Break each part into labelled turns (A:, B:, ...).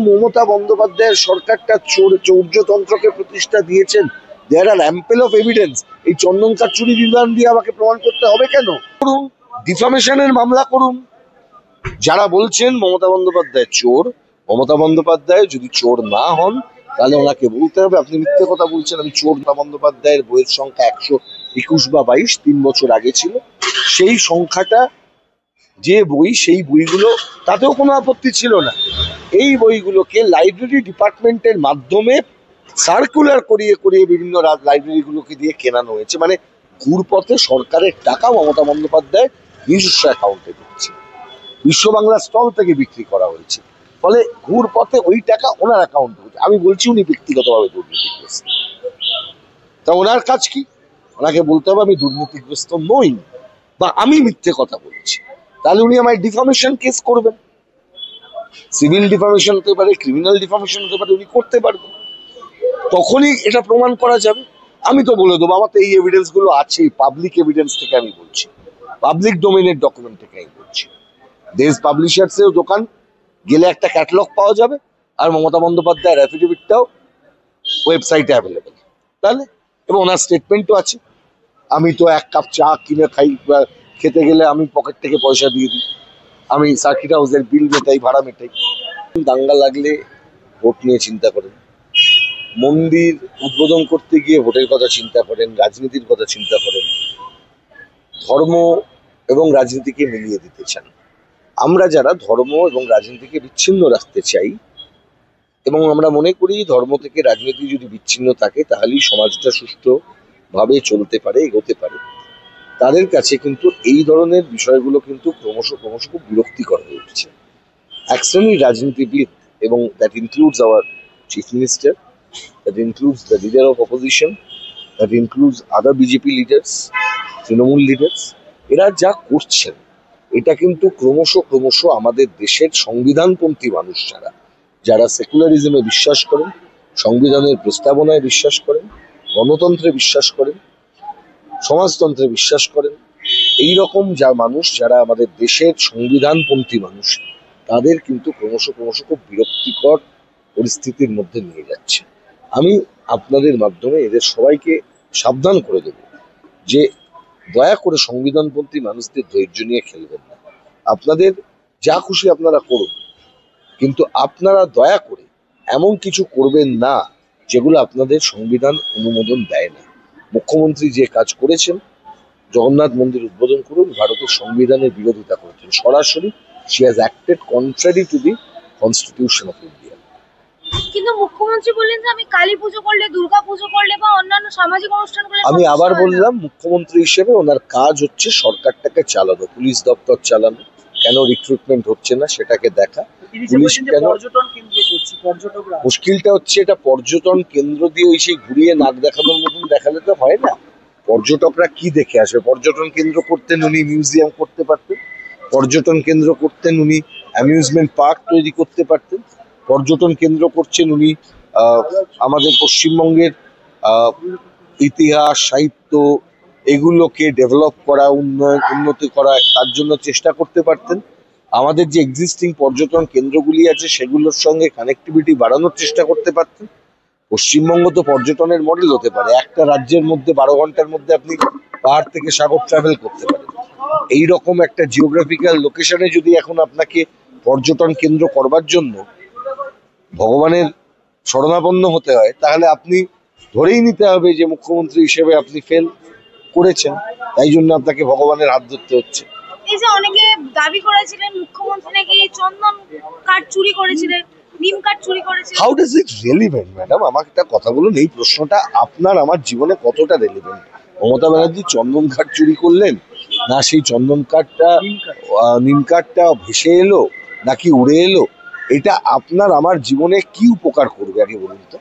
A: মমতা বন্দ্যোপাধ্যায়ের সরকারটা চৌর্যতন্ত্রকে প্রতিষ্ঠা দিয়েছেন। দেয়ার আর অ্যাম্পল অফ এভিডেন্স। এই চন্দন কারচুরি বিধান দিয়ে আমাকে প্রমাণ করতে হবে কেন? করুন, ডিফামেশনের মামলা করুন। যারা বলছেন মমতা বন্দ্যোপাধ্যায় চোর, মমতা বন্দ্যোপাধ্যায় যদি চোর না হন তাহলে ওনাকে বলতে হবে আপনি মিথ্যে কথা বলছেন। আমি চোর। মমতা বন্দ্যোপাধ্যায়ের বইয়ের সংখ্যা 121 বা 22 3 বছর আগে ছিল। সেই সংখ্যাটা যে বই, সেই বইগুলো তাতেও কোনো আপত্তি ছিল না। এই বইগুলোকে লাইব্রেরি ডিপার্টমেন্টের মাধ্যমে সার্কুলার করিয়ে করিয়ে বিভিন্ন লাইব্রেরিগুলোকে দিয়ে কেনানো হয়েছে। মানে ঘুরপথে সরকারের টাকা মমতা বন্দ্যোপাধ্যায় নিজস্ব অ্যাকাউন্টে দিচ্ছে, বিশ্ব বাংলা স্টল থেকে বিক্রি করা হয়েছে। ফলে ঘুরপথে ওই টাকা ওনার অ্যাকাউন্টে হচ্ছে। আমি বলছি উনি ব্যক্তিগতভাবে দুর্নীতিগ্রস্ত। তা ওনার কাজ কি? ওনাকে বলতে হবে আমি দুর্নীতিগ্রস্ত নই বা আমি মিথ্যে কথা বলছি। তাহলে উনি আমায় ডিফামেশন কেস করবেন। সিভিল ডিফামেশন হতে পারে, ক্রিমিনাল ডিফামেশন হতে পারে, উনি করতে পারবেন। তখনই এটা প্রমাণ করা যাবে। আমি তো বলে দেবো আমার তো এই এভিডেন্স গুলো আছে, পাবলিক এভিডেন্স থেকে আমি বলছি, পাবলিক ডোমেনের ডকুমেন্ট থেকে আমি বলছি। দেশ পাবলিশার্স এর দোকান গেলে একটা ক্যাটালগ পাওয়া যাবে, আর মমতা বন্দ্যোপাধ্যায়ের অ্যাফিডেভিটটাও ওয়েবসাইটে অ্যাভেলেবেল। তাহলে এবং ওনার স্টেটমেন্টও আছে। আমি তো 1 কাপ চা কিনে খাই, খেতে গেলে আমি পকেট থেকে পয়সা দিয়ে দিই, আমি সার্কিট হাউসের বিল মেটাই, ভাড়া মেটাই। দাঙ্গা লাগলে ভোট নিয়ে চিন্তা করেন, মন্দির উদ্বোধন করতে গিয়ে ভোটের কথা চিন্তা করেন, রাজনীতির কথা চিন্তা করেন, ধর্ম এবং রাজনীতিকে মিলিয়ে দিতে চান। আমরা যারা ধর্ম এবং রাজনীতিকে বিচ্ছিন্ন রাখতে চাই এবং আমরা মনে করি ধর্ম থেকে রাজনীতি যদি বিচ্ছিন্ন থাকে তাহলেই সমাজটা সুষ্ঠুভাবে চলতে পারে, এগোতে পারে, তাদের কাছে কিন্তু এই ধরনের বিষয়গুলো কিন্তু ক্রমশ খুব বিরক্তিকর হয়ে উঠছে। এক শ্রেণীর রাজনীতিবিদ, এবং that includes hour chief minister, that includes the leader of opposition, that includes other BJP leaders, Trinamool leaders, এরা যা করছেন এটা কিন্তু ক্রমশ আমাদের দেশের সংবিধানপন্থী মানুষ যারা সেকুলারিজমে বিশ্বাস করেন, সংবিধানের প্রস্তাবনায় বিশ্বাস করেন, গণতন্ত্রে বিশ্বাস করেন, সমাজতন্ত্রে বিশ্বাস করেন, এই রকম মানুষ যারা আমাদের দেশের সংবিধানপন্থী মানুষ, তাদের কিন্তু ক্রমশ খুব বিরক্তিকর পরিস্থিতির মধ্যে নিয়ে যাচ্ছে। আমি আপনাদের মাধ্যমে এদের সবাইকে সাবধান করে দেব যে দয়া করে সংবিধানপন্থী মানুষদের ধৈর্য নিয়ে খেলবেন না। আপনাদের যা খুশি আপনারা করুন, কিন্তু আপনারা দয়া করে এমন কিছু করবেন না যেগুলো আপনাদের সংবিধান অনুমোদন দেয় না। মুখ্যমন্ত্রী যে কাজ করেছেন, জগন্নাথ মন্দির উদ্বোধন করুন, ভারতের সংবিধানের বিরোধিতা করেছেন সরাসরি। she has acted contrary to the constitution of India.
B: কিন্তু মুখ্যমন্ত্রী বললেন যে আমি কালী পুজো করলে, দুর্গা পুজো করলে বা অন্যান্য সামাজিক অনুষ্ঠান করলে,
A: আমি আবার বললাম মুখ্যমন্ত্রী হিসেবে ওনার কাজ হচ্ছে সরকারটাকে চালানো, পুলিশ দপ্তর চালানো, কেন রিক্রুটমেন্ট হচ্ছে না সেটাকে দেখা। পুলিশ কেন মুশকিলটা হচ্ছে, এটা পর্যটন কেন্দ্র দিয়ে ওই সেই ঘুরিয়ে নাক দেখানোর মতন দেখালে তো হয় না। পর্যটকরা কি দেখে আসবে? পর্যটন কেন্দ্র করতেন উনি মিউজিয়াম করতে পারতেন, পর্যটন কেন্দ্র করতেন উনি অ্যামিউজমেন্ট পার্ক তৈরি করতে পারতেন, পর্যটন কেন্দ্র করছেন উনি আমাদের পশ্চিমবঙ্গের ইতিহাস, সাহিত্য এগুলোকে ডেভেলপ করা, উন্নতি করা, তার জন্য চেষ্টা করতে পারতেন। আমাদের যে এক্সিস্টিং পর্যটন কেন্দ্রগুলি আছে সেগুলোর সঙ্গে কানেক্টিভিটি বাড়ানোর চেষ্টা করতে পারতেন। পশ্চিমবঙ্গ তো পর্যটনের মডেল হতে পারে। একটা রাজ্যের মধ্যে 12 ঘন্টার মধ্যে আপনি পাহাড় থেকে সাগর ট্রাভেল করতে পারেন। এইরকম একটা জিওগ্রাফিক্যাল লোকেশনে যদি এখন আপনাকে পর্যটন কেন্দ্র করবার জন্য ভগবানের শরণাপন্ন হতে হয়, তাহলে আপনি ধরেই নিতে হবে যে মুখ্যমন্ত্রী হিসেবে আপনি ফেল করেছেন, তাই জন্য আপনাকে ভগবানের হাত ধরতে হচ্ছে।
B: এই যে অনেকে দাবি করেছিলেন মুখ্যমন্ত্রী নাকি চন্দন কাঠ চুরি করেছিলেন, নিম কাঠ চুরি করেছিলেন।
A: How does it relevant madam? আমাকে একটা কথা বলুন, এই প্রশ্নটা আপনার আমার জীবনে কতটা রেলিভেন্ট? মমতা ব্যানার্জি চন্দন কাঠ চুরি করলেন, না সেই চন্দন কাঠটা নিম কাঠটা ভেসে এলো নাকি উড়ে এলো, এটা আপনার আমার জীবনে কি উপকার করবে আগে বলুন তো?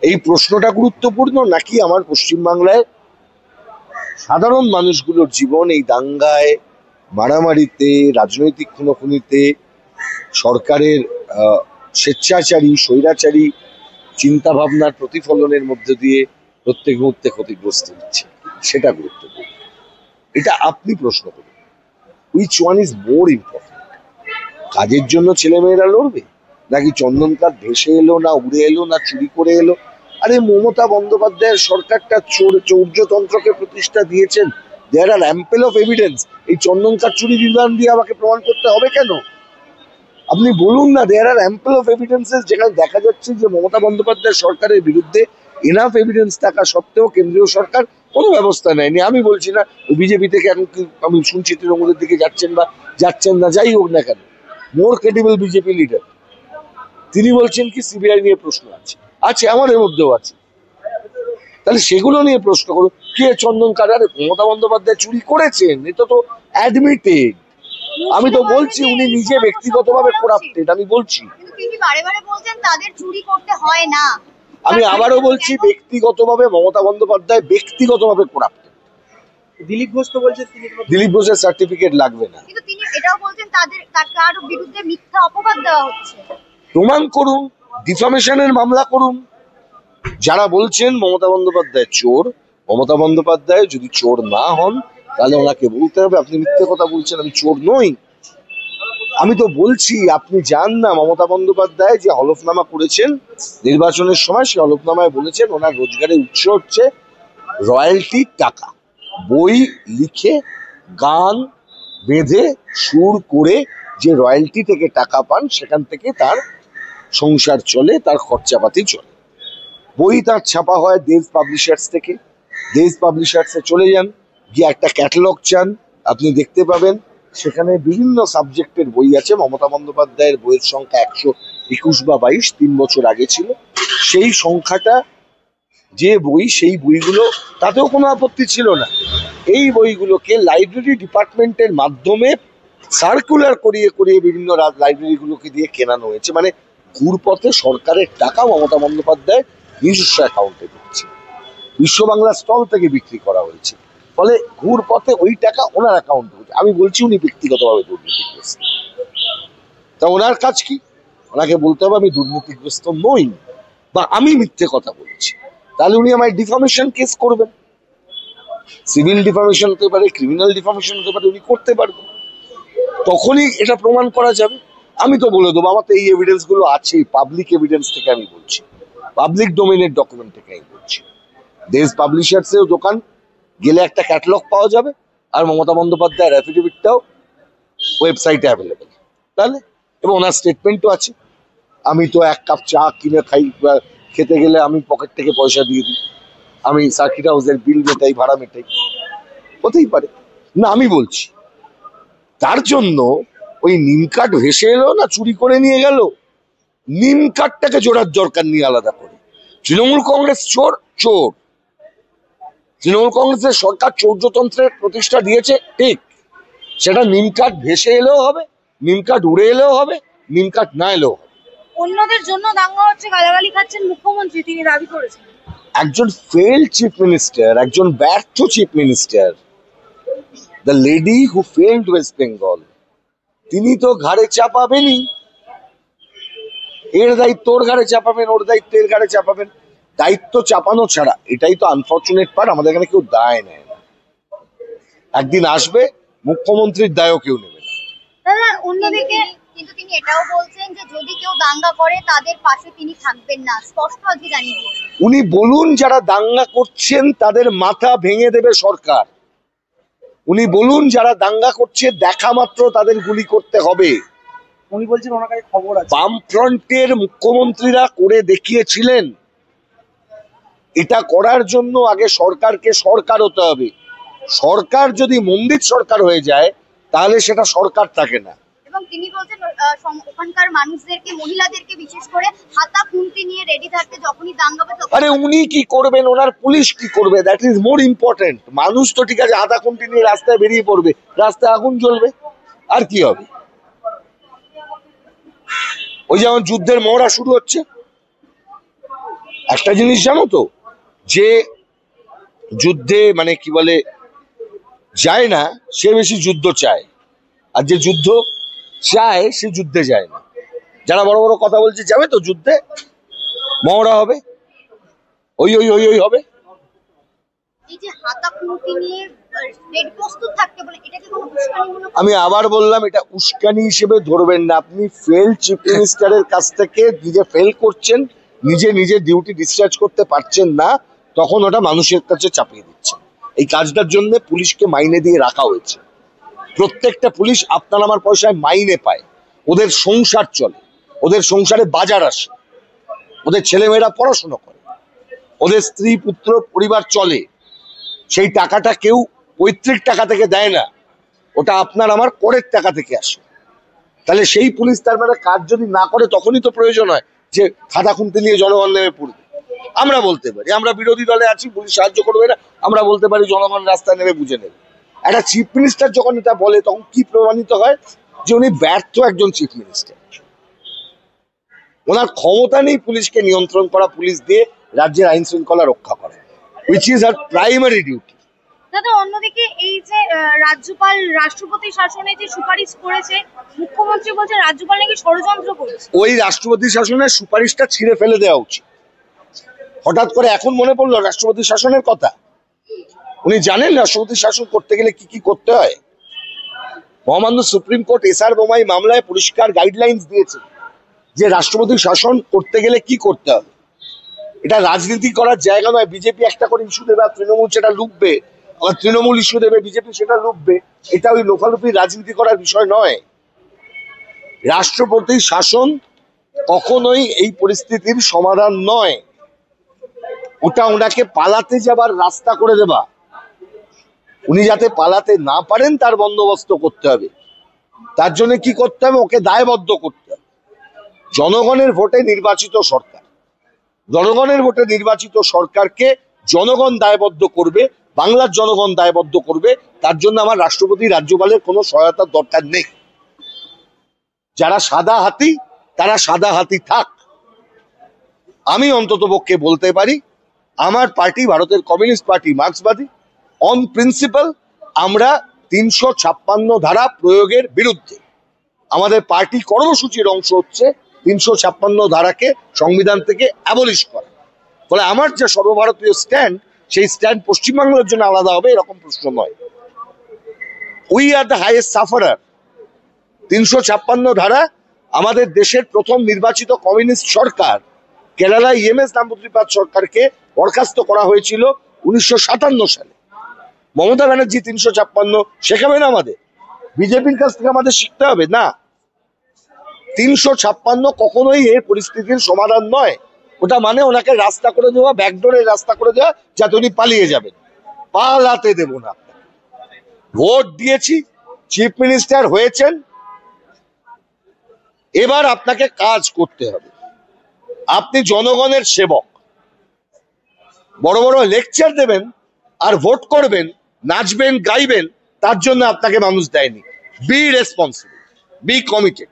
A: এই প্রশ্নটা গুরুত্বপূর্ণ, নাকি আমার পশ্চিমবাংলায় সাধারণ মানুষগুলোর জীবন এই দাঙ্গায়, মারামারিতে, রাজনৈতিক খুনোখুনিতে, সরকারের স্বেচ্ছাচারী স্বৈরাচারী চিন্তা ভাবনার প্রতিফলনের মধ্যে দিয়ে প্রত্যেক মুহূর্তে ক্ষতিগ্রস্ত হচ্ছে, সেটা গুরুত্বপূর্ণ। এটা আপনি প্রশ্ন করুন, which one is more important? কাজের জন্য ছেলেমেয়েরা লড়বে, নাকি চন্দন কাঠ ভেসে এলো, না উড়ে এলো, না চুরি করে এলো? আরে মমতা বন্দ্যোপাধ্যায়ের সরকারটা চৌর্যতন্ত্রকে প্রতিষ্ঠা দিয়েছেন। দেয়ার আর অ্যাম্পেল অফ এভিডেন্স। এই চন্দন কাঠ চুরি বিধান দিয়ে আমাকে প্রমাণ করতে হবে কেন? আপনি বলুন না, দেয়ার আর অ্যাম্পল অফ এভিডেন্সেস, যেখানে দেখা যাচ্ছে যে মমতা বন্দ্যোপাধ্যায়ের সরকারের বিরুদ্ধে এনাফ এভিডেন্স থাকা সত্ত্বেও কেন্দ্রীয় সরকার কোনো ব্যবস্থা নেয়নি। আমি বলছি না বিজেপি থেকে এখন আমি শুনছি তৃণমূলের দিকে যাচ্ছেন বা যাচ্ছেন না, যাই হোক না কেন, মোর ক্রেডিবল বিজেপি লিডার তিনি বলছেন কি সিবিআই নিয়ে প্রশ্ন আছে, আমাদের মধ্যেও আছে। তাহলে সেগুলো নিয়ে প্রশ্ন করুন। কে চন্দন কাঠ? আরে মমতা বন্দ্যোপাধ্যায় চুরি করেছেন, এটা তো অ্যাডমিটেড। আমি তো বলছি উনি নিজে ব্যক্তিগতভাবে করাপ্টেড, আমি বলছি।
B: তিনি বারে বলছেন তাদের চুরি করতে হয় না।
A: আমি আবারও বলছি ব্যক্তিগতভাবে মমতা বন্দ্যোপাধ্যায় ব্যক্তিগতভাবে করাপ্টেড।
C: দিলীপ ঘোষ তো বলছে
A: দিলীপ ঘোষের সার্টিফিকেট লাগবে না,
B: কিন্তু তিনি এটাও বলছেন তার বিরুদ্ধে মিথ্যা অপবাদ দেওয়া হচ্ছে।
A: প্রমাণ করুন, ডিফামেশনের মামলা করুন। যারা বলছেন মমতা বন্দ্যোপাধ্যায় চোর, মমতা বন্দ্যোপাধ্যায় যদি চোর না হন তাহলে ওনাকে বলতে হবে আপনি মিথ্যে কথা বলছেন, আমি চোর নই। আমি তো বলছি আপনি যান না, মমতা বন্দ্যোপাধ্যায় যে হলফনামা করেছেন নির্বাচনের সময়, সে হলফনামায় বলেছেন ওনার রোজগারের উৎস হচ্ছে রয়্যালটি টাকা। বই লিখে, গান বেঁধে, সুর করে যে রয়্যালটি থেকে টাকা পান, সেখান থেকে তার সংসার চলে, তার খরচাপাতি চলে। বই তার ছাপা হয় দেশ পাবলিশার্স থেকে। দেশ পাবলিশার্সে চলে যান, গিয়ে একটা ক্যাটালগ চান, আপনি দেখতে পাবেন সেখানে বিভিন্ন সাবজেক্টের বই আছে। মমতা বন্দ্যোপাধ্যায়ের বইয়ের সংখ্যা 121 বা 22, 3 বছর আগে ছিল। সেই সংখ্যাটা যে বই, সেই বইগুলো তাতেও কোনো আপত্তি ছিল না। এই বইগুলোকে লাইব্রেরি ডিপার্টমেন্টের মাধ্যমে সার্কুলার করিয়ে করিয়ে বিভিন্ন লাইব্রেরিগুলোকে দিয়ে কেনানো হয়েছে। মানে ঘুরপথে সরকারের টাকা মমতা বন্দ্যোপাধ্যায় নিজস্ব অ্যাকাউন্টে দিচ্ছে, বিশ্ব বাংলা স্টল থেকে বিক্রি করা হয়েছে। ফলে ঘুরপথে ওই টাকা ওনার অ্যাকাউন্টে হচ্ছে। আমি বলছি উনি ব্যক্তিগতভাবে দুর্নীতিগ্রস্ত। তা ওনার কাজ কি? ওনাকে বলতে হবে আমি দুর্নীতিগ্রস্ত নই বা আমি মিথ্যে কথা বলছি। তাহলে উনি আমায় ডিফামেশন কেস করবেন। সিভিল ডিফামেশন হতে পারে, ক্রিমিনাল ডিফামেশন হতে পারে, উনি করতে পারবেন। তখনই এটা প্রমাণ করা যাবে। আমি তো বলে দেবো আমার তো এই এভিডেন্স গুলো আছে, পাবলিক এভিডেন্স থেকে আমি বলছি, পাবলিক ডোমেনের ডকুমেন্ট থেকে আমি বলছি। দেশ পাবলিশার্স এর দোকান গেলে একটা ক্যাটালগ পাওয়া যাবে, আর মমতা বন্দ্যোপাধ্যায়ের অ্যাফিডেভিটটাও ওয়েবসাইটে অ্যাভেলেবেল। তাহলে এবং ওনার স্টেটমেন্টও আছে, আমি তো 1 কাপ চা কিনে খাই, খেতে গেলে আমি পকেট থেকে পয়সা দিয়ে দিই, আমি সার্কিট হাউসের বিল মেটাই, ভাড়া মেটাই। হতেই পারে না, আমি বলছি তার জন্য ওই নিম কাঠ ভেসে এলো না চুরি করে নিয়ে গেল, নিম কাঠটাকে জোড়ার দরকার নিয়ে আলাদা করে। তৃণমূল কংগ্রেস চোর, চোর। তৃণমূল কংগ্রেসের সরকার চৌর্যতন্ত্রের প্রতিষ্ঠা দিয়েছে, ঠিক। সেটা নিম কাঠ ভেসে এলেও হবে, নিম কাঠ উড়ে এলেও হবে, নিম কাঠ না এলেও হবে।
B: অন্যদের জন্য দাঙ্গা হচ্ছে, গালাগালি খাচ্ছেন মুখ্যমন্ত্রী, তিনি দাবি করেছেন।
A: একজন ফেইল্ড চিফ মিনিস্টার, একজন ব্যর্থ chief minister, the lady who failed West Bengal, তিনি তো ঘাড়ে চাপাবেনই। এর দায়িত্ব ওর ঘাড়ে চাপাবেন, ওর দায়িত্ব এর ঘাড়ে চাপাবেন। দায়িত্ব চাপানো ছাড়া, এটাই তো আনফর্চুনেট পার্ট, আমাদের এখানে কেউ দায় নেয় না। একদিন আসবে মুখ্যমন্ত্রীর দায়ও কেউ নেবে না।
B: দাদা অন্যদিকে কিন্তু তিনি এটাও বলছেন যে যদি কেউ দাঙ্গা করে তাদের পাশে তিনি থাকবেন না, স্পষ্ট আজকে জানিয়ে দিয়েছেন।
A: উনি বলুন যারা দাঙ্গা করছেন তাদের মাথা ভেঙে দেবে সরকার। উনি বলুন যারা দাঙ্গা করছে দেখা মাত্র তাদের গুলি করতে হবে।
C: উনি বলছেন ওনার কাছে খবর আছে।
A: বামফ্রন্টের মুখ্যমন্ত্রীরা করে দেখিয়েছিলেন। এটা করার জন্য আগে সরকারকে সরকার হতে হবে। সরকার যদি মন্দির সরকার হয়ে যায় তাহলে সেটা সরকার থাকে না।
B: এবং তিনি বলছেন ওখানকার মানুষদেরকে, মহিলাদেরকে বিশেষ করে হাতা খুন্তি নিয়ে রেডি থাকতে, যখনই দাঙ্গা হবে তখন।
A: আরে উনি কি করবেন, ওনার পুলিশ কি করবে, দ্যাট ইজ মোর ইম্পর্টেন্ট। মানুষ তো ঠিক আছে হাতা খুন্তি নিয়ে রাস্তায় বেরিয়ে পড়বে, রাস্তায় আগুন জ্বলবে, আর কি হবে? ওই যেমন যুদ্ধের মহড়া শুরু হচ্ছে। একটা জিনিস জানো তো, যে যুদ্ধে মানে কি বলে যায় না সে বেশি যুদ্ধ চায়, আর যে যুদ্ধ চায় সে যুদ্ধে যায় না। যারা বড় বড় কথা বলছে যাবে তো যুদ্ধে, মহড়া হবে, ওই ওই ওই ওই হবে।
B: এই যে হাতা খুন্তি নিয়ে রেড প্রস্তুত থাকতে বলে, এটা কি কোনো উস্কানিমূলক?
A: আমি আবার বললাম, এটা উস্কানি হিসেবে ধরবেন না। আপনি ফেল চিফ মিনিস্টারের কাছ থেকে নিজে ফেল করছেন, নিজে ডিউটি ডিসচার্জ করতে পারছেন না, তখন ওটা মানুষের কাছে চাপিয়ে দিচ্ছেন। এই কাজটার জন্য পুলিশকে মাইনে দিয়ে রাখা হয়েছে। প্রত্যেকটা পুলিশ আপনার আমার পয়সায় মাইনে পায়, ওদের সংসার চলে, ওদের সংসারে বাজার আসে, ওদের ছেলেমেয়েরা পড়াশোনা করে, ওদের স্ত্রী পুত্র পরিবার চলে। সেই টাকাটা কেউ পৈতৃক টাকা থেকে দেয় না, ওটা আপনার আমার করের টাকা থেকে আসে। তাহলে সেই পুলিশ তার মানে কাজ যদি না করে, তখনই তো প্রয়োজন হয় যে খাতা খুনতে নিয়ে জনগণ নেমে পড়বে। আমরা বলতে পারি, আমরা বিরোধী দলে আছি, পুলিশ সাহায্য করবে না, আমরা বলতে পারি জনগণ রাস্তায় নেমে বুঝে নেবে। একটা চিফ মিনিস্টার যখন এটা বলে, তখন কি প্রমাণিত হয়? যে উনি ব্যর্থ একজন চিফ মিনিস্টার। ওনার ক্ষমতা নেই পুলিশকে নিয়ন্ত্রণ করা, পুলিশ দিয়ে রাজ্যের আইন শৃঙ্খলা রক্ষা করা, which is our primary duty.
B: দাদা, অন্যদিকে এই যে রাজ্যপাল রাষ্ট্রপতি শাসনে যে সুপারিশ করেছে, মুখ্যমন্ত্রী বলছে রাজ্যপাল নাকি ষড়যন্ত্র করেছে।
A: ওই রাষ্ট্রপতি শাসনের সুপারিশটা ছিঁড়ে ফেলে দেওয়া উচিত। হঠাৎ করে এখন মনে পড়লো রাষ্ট্রপতি শাসনের কথা? উনি জানেন রাষ্ট্রপতি শাসন করতে গেলে কি কি করতে হয়? মহামান্য সুপ্রিম কোর্ট এসআর বোমাই মামলায় পরিষ্কার গাইডলাইন্স দিয়েছে যে রাষ্ট্রপতি শাসন করতে গেলে কি করতে হবে। এটা রাজনীতি করার জায়গা নয়। বিজেপি একটা করে ইস্যু দেবে আর তৃণমূল সেটা লুকবে, আবার তৃণমূল ইস্যু দেবে, বিজেপি সেটা লুকবে। এটা ওই লোফালুফি রাজনীতি করার বিষয় নয়। রাষ্ট্রপতি শাসন কখনোই এই পরিস্থিতির সমাধান নয়। ওটা ওনাকে পালাতে যাবার রাস্তা করে দেবা। উনি যাতে পালাতে না পারেন তার বন্দোবস্ত করতে হবে। তার জন্য কি করতে হবে? ওকে দায়বদ্ধ করতে হবে। জনগণের ভোটে নির্বাচিত সরকার, জনগণের ভোটে নির্বাচিত সরকারকে জনগণ দায়বদ্ধ করবে, বাংলার জনগণ দায়বদ্ধ করবে। তার জন্য আমার রাষ্ট্রপতি রাজ্যপালের কোনো সহায়তার দরকার নেই। যারা সাদা হাতি তারা সাদা হাতি থাক। আমি অন্ততপক্ষে বলতে পারি, আমার পার্টি ভারতের কমিউনিস্ট পার্টি মার্ক্সবাদী, অন প্রিন্সিপাল আমরা ৩৫৬ ধারা প্রয়োগের বিরুদ্ধে। আমাদের পার্টি কর্মসূচির অংশ হচ্ছে ৩৫৬ ধারাকে সংবিধান থেকে অ্যাবলিশ করা। ফলে আমার যে সর্বভারতীয় স্ট্যান্ড, সেই স্ট্যান্ড পশ্চিমবাংলার জন্য আলাদা হবে এরকম প্রশ্ন নয়। We are the highest sufferer. ৩৫৬ ধারা আমাদের দেশের প্রথম নির্বাচিত কমিউনিস্ট সরকার কেরালা ইএমএস নাম্বুদ্রিপাদ সরকারকে বরখাস্ত করা হয়েছিল ১৯৫৭ সালে। মমতা ব্যানার্জি ৩৫৬ শেখাবেন আমাদের? বিজেপির কাছ থেকে আমাদের শিখতে হবে না। ৩৫৬ কখনোই এই পরিস্থিতির সমাধান নয়। ওটা মানে ওনাকে রাস্তা করে দেওয়া, ব্যাকডোরে রাস্তা করে দেওয়া, যাতে উনি পালিয়ে যাবেন। পালাতে দেব না। ভোট দিয়েছি, চিফ মিনিস্টার হয়েছেন, এবার আপনাকে কাজ করতে হবে। আপনি জনগণের সেবক। বড় বড় লেকচার দেবেন আর ভোট করবেন, নাচবেন গাইবেন, তার জন্য আপনাকে মানুষ দেয়নি। Be responsible, B committed.